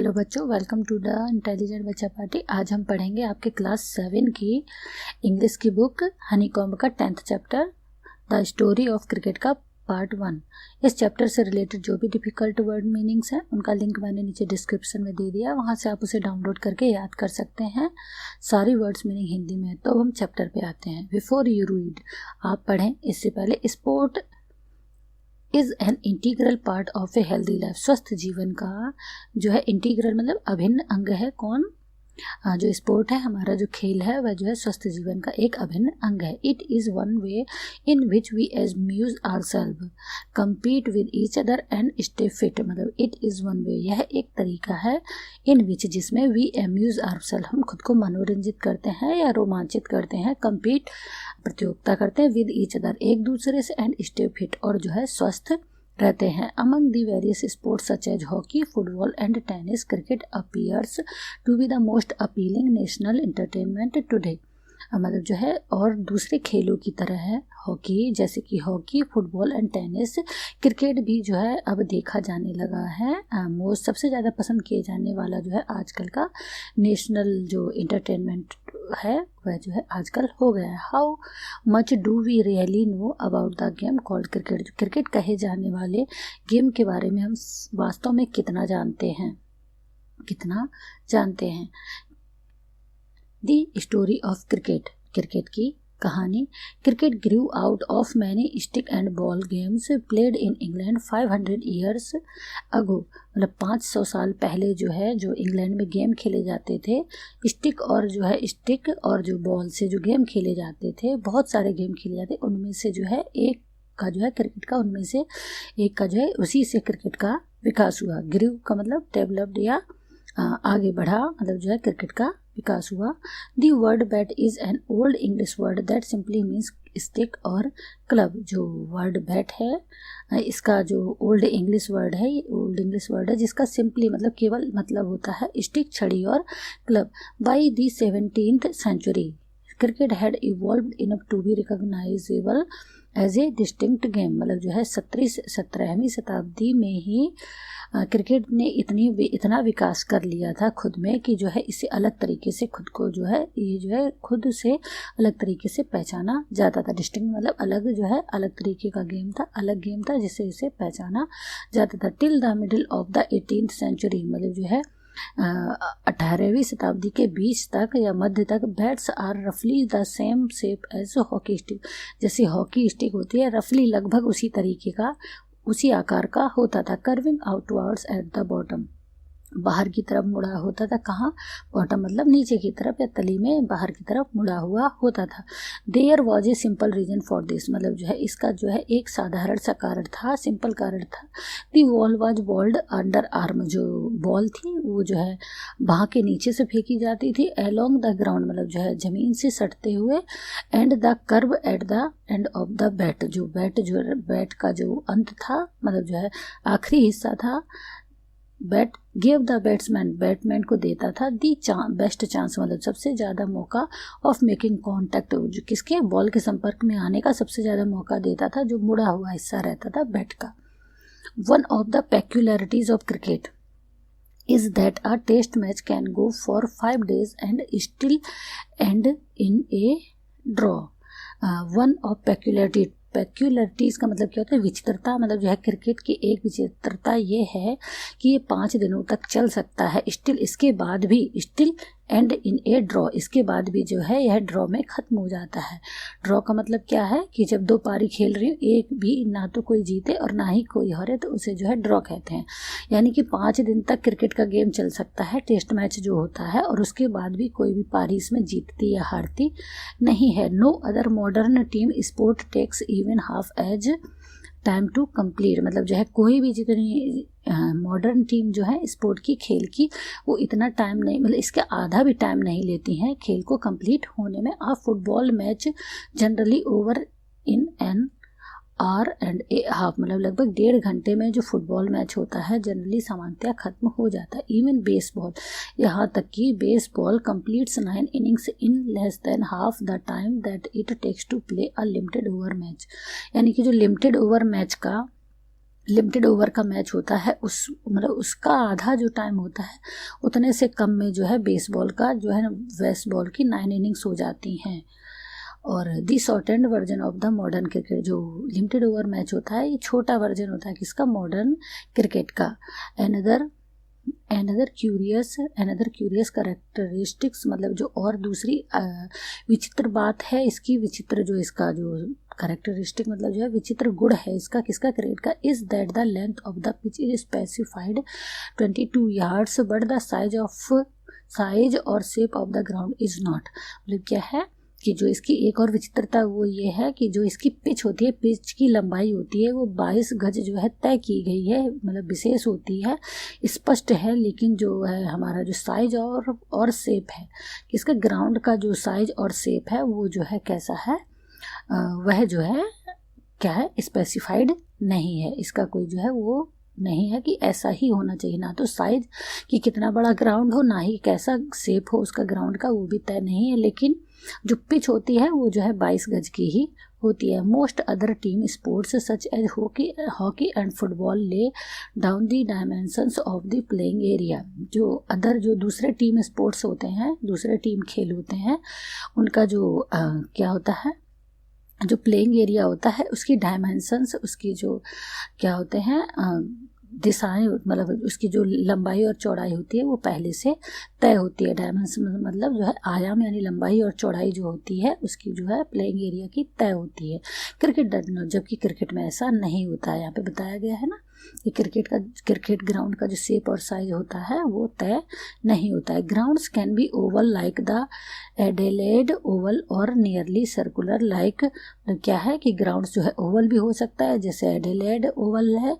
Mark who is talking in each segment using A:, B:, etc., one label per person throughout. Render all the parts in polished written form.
A: Hello बच्चों, welcome to the intelligent बच्चा party. आज हम पढ़ेंगे आपके क्लास 7 की इंग्लिश की बुक हनीकॉम्ब का 10th chapter the story of cricket का पार्ट 1। इस चैप्टर से रिलेटेड जो भी डिफ़िकल्ट वर्ड मीनिंग्स हैं उनका लिंक मैंने नीचे डिस्क्रिप्शन में दे दिया, वहाँ से आप उसे डाउनलोड करके याद कर सकते हैं। सारी वर्ड्स मीनिंग हिंदी में है। तो हम चैप्टर पे आते हैं। बिफोर यू रीड, आप पढ़ें इससे पहले, sport is an integral part of a healthy life. स्वस्थ जीवन का जो है इंटीग्रल मतलब अभिन्न अंग है। कौन? जो स्पोर्ट है, हमारा जो खेल है, वह जो है स्वस्थ जीवन का एक अभिन्न अंग है। It is one way in which we amuse ourselves, compete with each other and stay fit. मतलब इट इज़ वन वे, यह एक तरीका है, इन विच जिसमें वी अम्यूज आवरसेल्फ हम खुद को मनोरंजित करते हैं या रोमांचित करते हैं, compete प्रतियोगिता करते हैं, विद ईच अदर एक दूसरे से, एंड स्टे फिट और जो है स्वस्थ रहते हैं। Among the various sports such as hockey, football and tennis, cricket appears to be the most appealing national entertainment today. मतलब जो है और दूसरे खेलों की तरह है हॉकी, जैसे कि hockey, football and tennis, cricket भी जो है अब देखा जाने लगा है। मोस्ट सबसे ज़्यादा पसंद किए जाने वाला जो है आजकल का नेशनल जो एंटरटेनमेंट है वह जो है आजकल हो गया है। How much do we really know about the game called cricket. जो क्रिकेट कहे जाने वाले गेम के बारे में हम वास्तव में कितना जानते हैं, दी स्टोरी ऑफ क्रिकेट, क्रिकेट की कहानी। Cricket Guru out of many stick and ball games played in England 500 years ago. मतलब 500 साल पहले जो है जो इंग्लैंड में गेम खेले जाते थे, स्टिक और जो बॉल से जो गेम खेले जाते थे, बहुत सारे गेम खेले जाते, उनमें से जो है एक का जो है क्रिकेट का, उनमें से एक का जो है उसी से क्रिकेट का विकास हुआ। ग्रू का मतलब डेवलप्ड या आगे बढ़ा, मतलब जो है क्रिकेट का विकास हुआ। The word bat is an old English word that simply means stick और क्लब। जो वर्ड बैट है इसका जो ओल्ड इंग्लिश वर्ड है जिसका सिंपली मतलब केवल मतलब होता है स्टिक, छड़ी और क्लब। By the 17th century cricket had evolved enough to be recognisable as a distinct game. मतलब जो है 17वीं शताब्दी में ही क्रिकेट ने इतना विकास कर लिया था खुद में कि जो है इसे अलग तरीके से खुद को जो है ये जो है खुद से अलग तरीके से पहचाना जाता था। डिस्टिंक्ट मतलब अलग, जो है अलग तरीके का गेम था, अलग गेम था जिसे इसे पहचाना जाता था। Till the middle of the 18th century, मतलब जो है 18वीं शताब्दी के बीच तक या मध्य तक, बैट्स आर रफली the same shape as hockey stick. जैसे हॉकी स्टिक होती है रफली लगभग उसी तरीके का, उसी आकार का होता था। Curving outwards at the bottom, बाहर की तरफ मुड़ा होता था। कहाँ? बॉटम मतलब नीचे की तरफ या तली में बाहर की तरफ मुड़ा हुआ होता था। There was a simple reason for this, मतलब जो है इसका जो है एक साधारण सा कारण था, सिंपल कारण था। The ball was bowled under arm, जो बॉल थी वो जो है बाह के नीचे से फेंकी जाती थी। अलोंग द ग्राउंड, मतलब जो है जमीन से सटते हुए। And the curve at the end of the bat, जो बैट का जो अंत था, मतलब जो है आखिरी हिस्सा था, बैट गिव द बैट्समैन को देता था दी बेस्ट चांस, मतलब सबसे ज़्यादा मौका ऑफ मेकिंग कॉन्टैक्ट, जो किसके बॉल के संपर्क में आने का सबसे ज़्यादा मौका देता था, जो मुड़ा हुआ हिस्सा रहता था बैट का। One of the peculiarities of cricket is that a test match can go for 5 days and still end in a draw. One of peculiarities का मतलब क्या होता है? विचित्रता। मतलब जो है क्रिकेट की एक विचित्रता ये है कि ये 5 दिनों तक चल सकता है, स्टिल इसके बाद भी, still end in a draw, इसके बाद भी जो है यह ड्रॉ में ख़त्म हो जाता है। ड्रॉ का मतलब क्या है कि जब 2 पारी खेल रही हो, एक भी ना तो कोई जीते और ना ही कोई हारे, तो उसे जो है ड्रॉ कहते हैं। यानी कि 5 दिन तक क्रिकेट का गेम चल सकता है, टेस्ट मैच जो होता है, और उसके बाद भी कोई भी पारी इसमें जीतती या हारती नहीं है। No other modern team sport takes even half as time to complete. मतलब जो है कोई भी जितनी मॉडर्न टीम जो है स्पोर्ट की, खेल की, वो इतना टाइम नहीं, मतलब इसके आधा भी टाइम नहीं लेती हैं खेल को कंप्लीट होने में। A football match generally over in an hour and a half, मतलब लगभग 1.5 घंटे में जो फुटबॉल मैच होता है जनरली सामान्यतः खत्म हो जाता है। इवन बेसबॉल, यहाँ तक कि baseball completes 9 innings in less than half the time that it takes to play a limited over match. यानी कि जो लिमिटेड ओवर मैच का लिमिटेड ओवर का मैच होता है उस मतलब उसका आधा जो टाइम होता है उतने से कम में जो है बेसबॉल का जो है वेस्ट बॉल की 9 इनिंग्स हो जाती हैं। और the shortened version of the modern cricket, जो लिमिटेड ओवर मैच होता है ये छोटा वर्जन होता है किसका, मॉडर्न क्रिकेट का। एनदर क्यूरियस करेक्टरिस्टिक्स, मतलब जो और दूसरी विचित्र बात है इसकी, विचित्र जो इसका जो करेक्टरिस्टिक मतलब जो है विचित्र गुण है इसका किसका, क्रिकेट का, is that the length of the pitch is specified 22 yards but the size और shape of the ground is not. मतलब क्या है कि जो इसकी एक और विचित्रता वो ये है कि जो इसकी पिच होती है, पिच की लंबाई होती है वो 22 गज जो है तय की गई है, मतलब विशेष होती है, स्पष्ट है। लेकिन जो है हमारा जो साइज और शेप है इसका ग्राउंड का जो साइज और शेप है वो जो है कैसा है, वह जो है क्या है, स्पेसिफाइड नहीं है। इसका कोई जो है वो नहीं है कि ऐसा ही होना चाहिए, ना तो साइज कि कितना बड़ा ग्राउंड हो, ना ही कैसा शेप हो उसका ग्राउंड का, वो भी तय नहीं है। लेकिन जो पिच होती है वो जो है 22 गज की ही होती है। Most other team sports such as hockey and football lay down the dimensions of the playing area. जो दूसरे टीम स्पोर्ट्स होते हैं, दूसरे टीम खेल होते हैं, उनका जो क्या होता है, जो प्लेइंग एरिया होता है उसकी डायमेंशंस, उसकी जो क्या होते हैं दिशाएं, मतलब उसकी जो लंबाई और चौड़ाई होती है वो पहले से तय होती है। डायमेंशन मतलब जो है आयाम, यानी लंबाई और चौड़ाई जो होती है उसकी जो है प्लेइंग एरिया की तय होती है। क्रिकेट डज नॉट, जबकि क्रिकेट में ऐसा नहीं होता है। यहाँ पे बताया गया है ना कि क्रिकेट ग्राउंड का जो शेप और साइज होता है वो तय नहीं होता है। Grounds can be oval like the Adelaide Oval और नियरली सर्कुलर लाइक, क्या है कि ग्राउंड्स जो है ओवल भी हो सकता है जैसे एडेलेड ओवल है,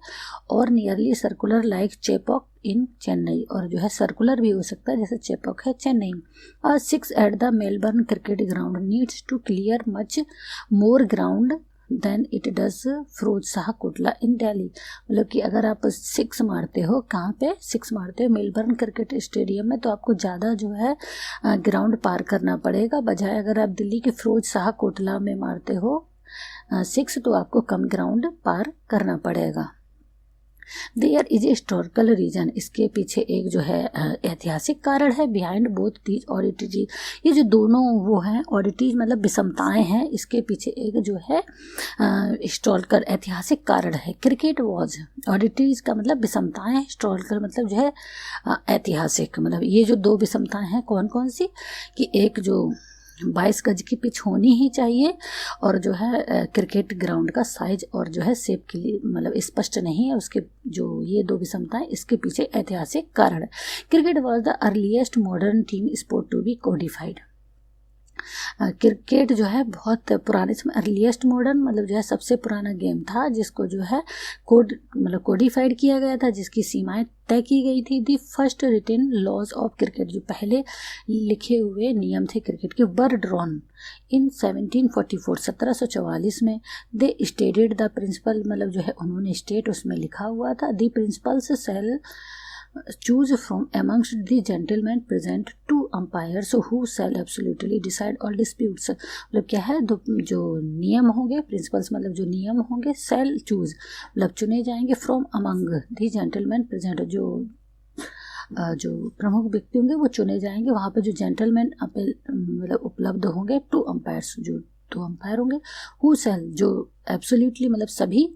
A: और नियरली सर्कुलर लाइक चेपॉक इन चेन्नई, और जो है सर्कुलर भी हो सकता है जैसे चेपॉक है Chennai. 6 at the Melbourne cricket ground needs to clear much more ground than it does Firoz Shah Kotla in Delhi. मतलब कि अगर आप 6 मारते हो, कहाँ पे 6 मारते हो, मेलबर्न क्रिकेट स्टेडियम में, तो आपको ज़्यादा जो है ग्राउंड पार करना पड़ेगा, बजाय अगर आप दिल्ली के फिरोज शाह कोटला में मारते हो 6 तो आपको कम ग्राउंड पार करना पड़ेगा। There is a historical reason, इसके पीछे एक जो है ऐतिहासिक कारण है। बिहाइंड बोथ दीज ऑडिटीज, ये जो दोनों वो हैं ऑडिटीज मतलब विषमताएं हैं, इसके पीछे एक जो है हिस्टोरिकल ऐतिहासिक कारण है। क्रिकेट वॉज, ऑडिटीज का मतलब विषमताएं, हिस्टोरिकल मतलब जो है ऐतिहासिक। मतलब ये जो दो विषमताएं हैं कौन कौन सी, कि एक जो 22 गज की पिच होनी ही चाहिए, और जो है क्रिकेट ग्राउंड का साइज और जो है शेप के लिए मतलब स्पष्ट नहीं है, उसके जो ये दो विषमताएं, इसके पीछे ऐतिहासिक कारण है। Cricket was the earliest modern team sport to be codified. Cricket जो है बहुत पुराने समय, अर्लीस्ट मॉडर्न मतलब जो है सबसे पुराना गेम था जिसको जो है कोडिफाइड किया गया था, जिसकी सीमाएं तय की गई थी। The first written laws of cricket, जो पहले लिखे हुए नियम थे क्रिकेट के, वर ड्रॉन इन 1744, 1744 में। दे स्टेटेड द प्रिंसिपल, मतलब जो है उन्होंने स्टेट उसमें लिखा हुआ था, the principals shall choose from amongst the gentlemen present 2 umpires who shall absolutely decide all disputes। मतलब क्या है, जो नियम होंगे, प्रिंसिपल्स मतलब जो नियम होंगे, shall choose मतलब चुने जाएंगे, from among the gentlemen present, जो प्रमुख व्यक्ति होंगे वो चुने जाएंगे, वहाँ पे जो जेंटलमैन मतलब उपलब्ध होंगे, 2 umpires जो 2 अंपायर होंगे, who shall जो एब्सोल्युटली मतलब सभी,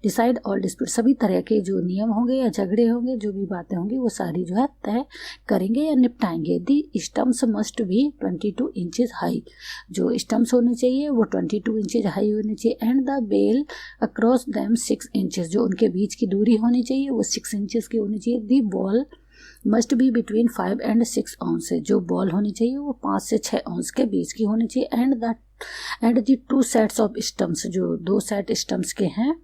A: डिसाइड ऑल डिस्प्यूट सभी तरह के जो नियम होंगे या झगड़े होंगे, जो भी बातें होंगी वो सारी जो है तय करेंगे या निपटाएंगे। The stumps must be 22 inches high, जो स्टम्प्स होने चाहिए वो 22 इंचेस हाई होने चाहिए। And the bail across them 6 inches, जो उनके बीच की दूरी होनी चाहिए वो 6 इंचेस की होनी चाहिए। The ball must be between 5 and 6 ounce, जो बॉल होनी चाहिए वो 5 से 6 ounce के बीच की होनी चाहिए। And the 2 sets of stumps, जो 2 सेट स्टम्प्स के हैं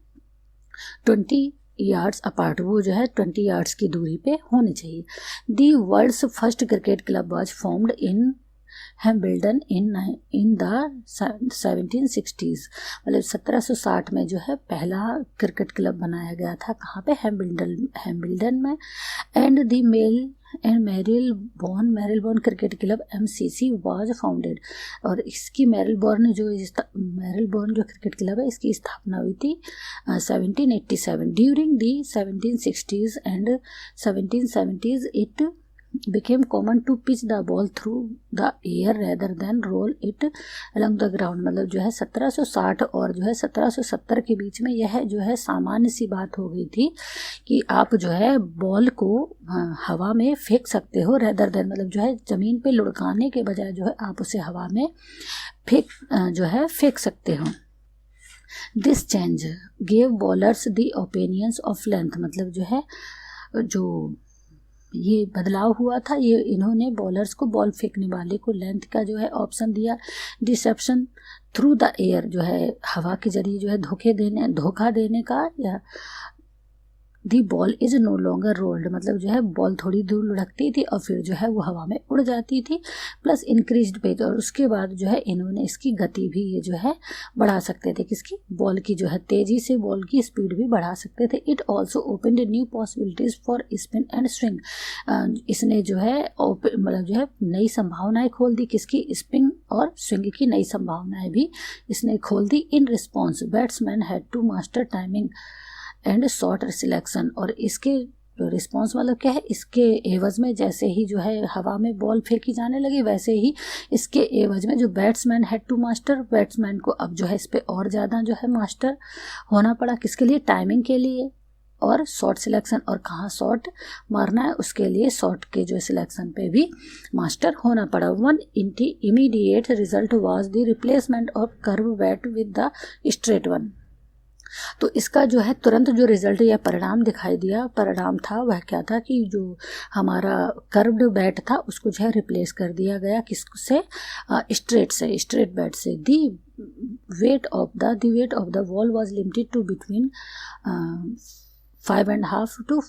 A: 20 yards अपार्ट, वो जो है 20 yards की दूरी पे होनी चाहिए। The world's first cricket club was formed in Hambledon in the 1760s, मतलब 1760 में जो है पहला क्रिकेट क्लब बनाया गया था, कहाँ पे, हैम्बल्डन में। And the male and Marylebone cricket club MCC was founded. और इसकी मेरिलबोर्न जो क्रिकेट क्लब है इसकी स्थापना हुई थी 1787। During the 1760s and 1770s it became common to pitch the ball through the air rather than roll it along the ground। मतलब जो है 1760 और जो है 1770 के बीच में यह जो है सामान्य सी बात हो गई थी कि आप जो है बॉल को हवा में फेंक सकते हो, रेदर देन मतलब जो है ज़मीन पे लुढ़काने के बजाय जो है आप उसे हवा में फेंक सकते हो। This change gave bowlers the opinions of length. मतलब जो है जो ये बदलाव हुआ था, ये इन्होंने बॉलर्स को, बॉल फेंकने वाले को लेंथ का जो है ऑप्शन दिया। डिसेप्शन थ्रू द एयर, जो है हवा के जरिए जो है धोखा देने का, या the ball is no longer rolled, मतलब जो है बॉल थोड़ी दूर लुढ़कती थी और फिर जो है वो हवा में उड़ जाती थी, प्लस इंक्रीज्ड पेस। और उसके बाद जो है इन्होंने इसकी गति भी ये जो है बढ़ा सकते थे, किसकी, बॉल की जो है तेजी से बॉल की स्पीड भी बढ़ा सकते थे। It also opened new possibilities for spin and swing. इसने जो है मतलब जो है नई संभावनाएं खोल दी, किसकी, स्पिन और स्विंग की नई संभावनाएं भी इसने खोल दी। In response batsman had to master timing and shot selection. और इसके रिस्पॉन्स मतलब क्या है, इसके एवज में जैसे ही जो है हवा में बॉल फेंकी जाने लगी, वैसे ही इसके एवज में जो batsman had to master, batsman को अब जो है इस पे और ज़्यादा जो है मास्टर होना पड़ा, किसके लिए, टाइमिंग के लिए, और शॉट सिलेक्शन, और कहाँ शॉट मारना है उसके लिए शॉट के जो सिलेक्शन पे भी मास्टर होना पड़ा। One immediate result was the replacement of curve bat with the straight one. तो इसका जो है तुरंत जो रिजल्ट या परिणाम था वह क्या था कि जो हमारा कर्व्ड बैट था उसको जो है रिप्लेस कर दिया गया किससे, स्ट्रेट बैट से। The weight of the ball was limited to between 5.5 to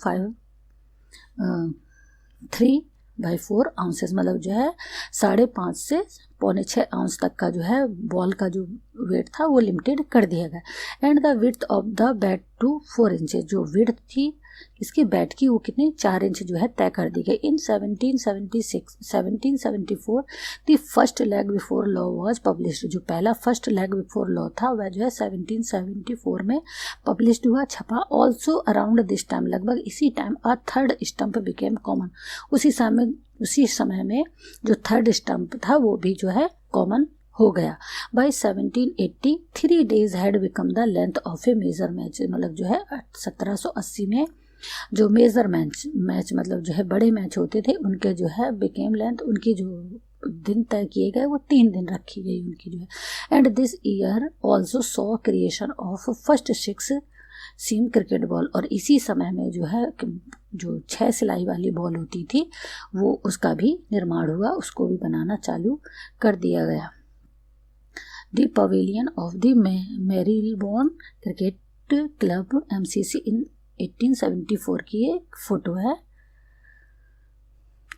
A: 3/4 ounces, मतलब जो है 5.5 से 5.25 आउंस तक का जो है बॉल का जो वेट था वो लिमिटेड कर दिया गया। And the width of the bat to 4 inches, जो विड्थ थी इसकी बैट की वो कितनी, 4 इंच जो है तय कर दी गई। इन 1774 the first leg before law was published. जो पहला फर्स्ट लेग बिफोर लॉ था वह जो है 1774 में पब्लिश्ड हुआ, छपा। ऑल्सो अराउंड दिस टाइम, लगभग इसी time, a third stump became common. उसी समय में जो थर्ड स्टंप था वो भी जो है कॉमन हो गया। By 1780 3 days had become the length of a major match. मतलब जो है 1780 में जो मेजर मैच मतलब जो है बड़े मैच होते थे उनके जो है बिकेम लेंथ, उनकी जो दिन तय किए गए वो 3 दिन रखी गई उनकी जो है। And this year also saw creation of first 6 seam cricket ball. और इसी समय में जो है जो 6 सिलाई वाली बॉल होती थी वो उसका भी निर्माण हुआ, उसको भी बनाना चालू कर दिया गया। The pavilion of the Marylebone cricket club MCC in 1874 की एक फोटो है।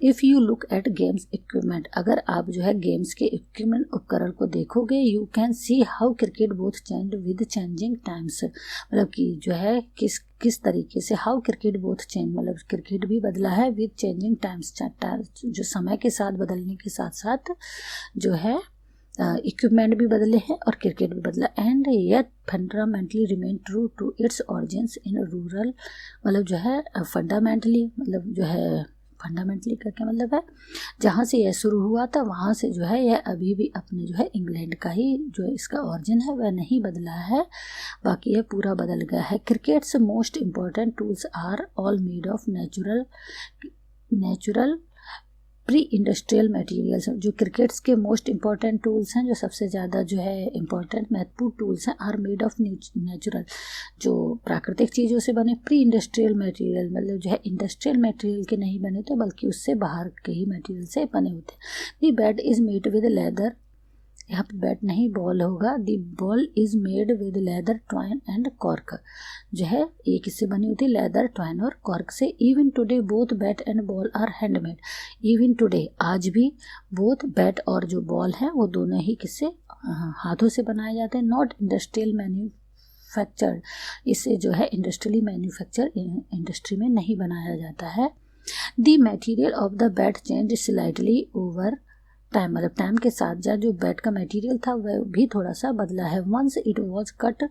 A: If you look at games equipment, अगर आप जो है गेम्स के इक्विपमेंट उपकरण को देखोगे, you can see how cricket both change with changing times. मतलब कि जो है किस तरीके से, हाउ क्रिकेट बोथ चेंज, मतलब क्रिकेट भी बदला है विद चेंजिंग टाइम्स, जो समय के साथ बदलने के साथ साथ जो है इक्विपमेंट भी बदले हैं और क्रिकेट भी बदला। And yet fundamentally remain true to its origins in rural. मतलब जो है फंडामेंटली, मतलब जो है फंडामेंटली का क्या मतलब है, जहाँ से यह शुरू हुआ था वहाँ से जो है यह अभी भी अपने जो है इंग्लैंड का ही जो इसका ओरिजिन है वह नहीं बदला है, बाकी यह पूरा बदल गया है। Cricket's most important tools are all made of natural pre industrial materials. जो क्रिकेट्स के मोस्ट इम्पॉर्टेंट टूल्स हैं, जो सबसे ज़्यादा जो है इम्पॉर्टेंट महत्वपूर्ण टूल्स हैं, आर मेड ऑफ नेचुरल, जो प्राकृतिक चीज़ों से बने। प्री इंडस्ट्रियल मटेरियल मतलब जो है इंडस्ट्रियल मटेरियल के नहीं बने थे बल्कि उससे बाहर के ही मटेरियल से बने होते। The bat is made with leather, यहाँ पे बैट नहीं बॉल होगा। The ball is made with leather twine and cork, जो है एक इससे बनी होती है लेदर ट्वाइन और कॉर्क से। Even today both bat and ball are handmade. Even today, आज भी, बोथ बैट और जो बॉल है वो दोनों ही किससे, हाथों से बनाए जाते हैं। नॉट इंडस्ट्रियल मैन्युफैक्चर्ड, इसे जो है इंडस्ट्रियली मैन्युफैक्चर इंडस्ट्री में नहीं बनाया जाता है। The material of the bat change slightly over time, मतलब टाइम के साथ जो बैट का मटेरियल था वह भी थोड़ा सा बदला है। Once it was cut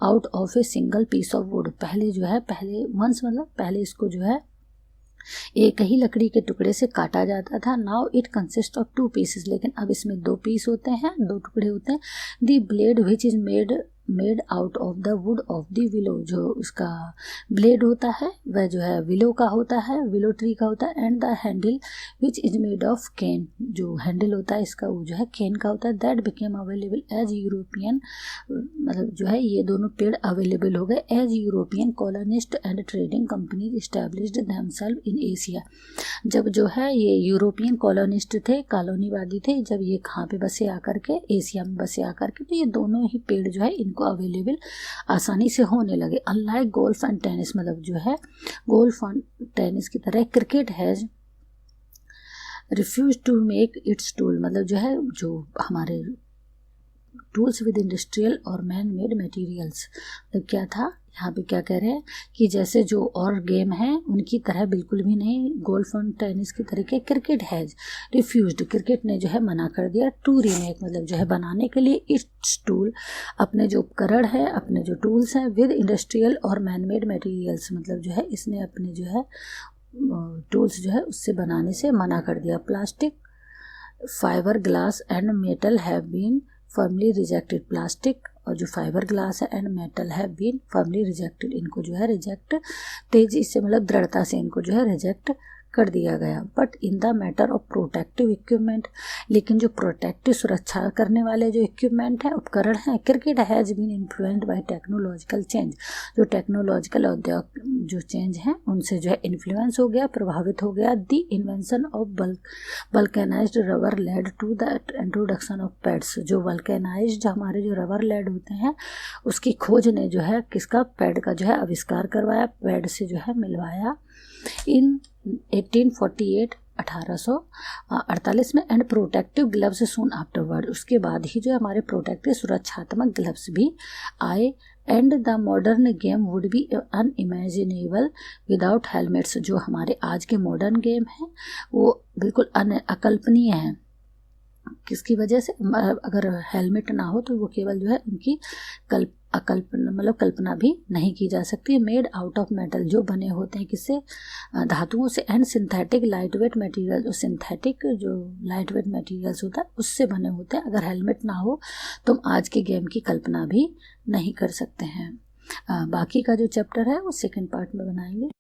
A: out of a single piece of wood, पहले वंस मतलब पहले इसको एक ही लकड़ी के टुकड़े से काटा जाता था। Now it consist of 2 pieces, लेकिन अब इसमें 2 पीस होते हैं, 2 टुकड़े होते हैं। The blade which is made out of the wood of the willow, जो इसका ब्लेड होता है वह विलो का होता है, विलो ट्री का होता है। And the handle which is made of cane, जो हैंडल होता है इसका वो केन का होता है। That became available as European, मतलब ये दोनों पेड़ अवेलेबल हो गए as European colonist and trading companies established themselves in Asia, जब ये यूरोपियन कॉलोनिस्ट थे, कॉलोनीवादी थे, जब ये कहाँ पे बसे आकर के, एशिया में बसे आकर के, तो ये दोनों ही पेड़ इनको अवेलेबल आसानी से होने लगे। अनलाइक गोल्फ एंड टेनिस, मतलब गोल्फ और टेनिस की तरह cricket has refuse to make its tool, मतलब जो हमारे टूल्स विद इंडस्ट्रियल और मैन मेड मटेरियल्स, मतलब क्या था यहाँ पे क्या कह रहे हैं कि जैसे जो और गेम है उनकी तरह बिल्कुल भी नहीं, गोल्फ और टेनिस की तरीके क्रिकेट हैज रिफ्यूज्ड, क्रिकेट ने मना कर दिया टू रीमेक, मतलब बनाने के लिए इट्स टूल, अपने जो उपकरण है, अपने जो टूल्स हैं, विद इंडस्ट्रियल और मैनमेड मटेरियल्स, मतलब इसने अपने टूल्स उससे बनाने से मना कर दिया। Plastic, fibre, glass and metal have been firmly rejected, plastic और जो फाइबर ग्लास है and metal have been firmly rejected, इनको रिजेक्ट तेजी से, मतलब दृढ़ता से इनको रिजेक्ट कर दिया गया। But in the matter of protective equipment, लेकिन जो प्रोटेक्टिव सुरक्षा करने वाले जो इक्विपमेंट हैं, उपकरण हैं, cricket has been influenced by technological change, जो टेक्नोलॉजिकल औद्योगिक जो चेंज हैं उनसे इन्फ्लुएंस हो गया, प्रभावित हो गया। The invention of vulcanised rubber led to the introduction of pads, जो वल्केनाइज्ड हमारे जो रबर लेड होते हैं उसकी खोज ने किसका, पैड का आविष्कार करवाया, पैड से मिलवाया इन 1848 1848 में। And protective gloves soon afterward, उसके बाद ही हमारे प्रोटेक्टिव सुरक्षात्मक ग्लव्स भी आए। And the modern game would be unimaginable without helmets, जो हमारे आज के मॉडर्न गेम हैं वो बिल्कुल अकल्पनीय हैं। किसकी वजह से, अगर हेलमेट ना हो तो वो केवल उनकी कल्पना भी नहीं की जा सकती। मेड आउट ऑफ मेटल, जो बने होते हैं किससे, धातुओं से। एंड सिंथेटिक लाइटवेट मटेरियल, जो सिंथेटिक जो लाइटवेट मटेरियल्स होता है उससे बने होते हैं। अगर हेलमेट ना हो तो हम आज के गेम की कल्पना भी नहीं कर सकते हैं। बाकी का जो चैप्टर है वो सेकंड पार्ट में बनाएंगे।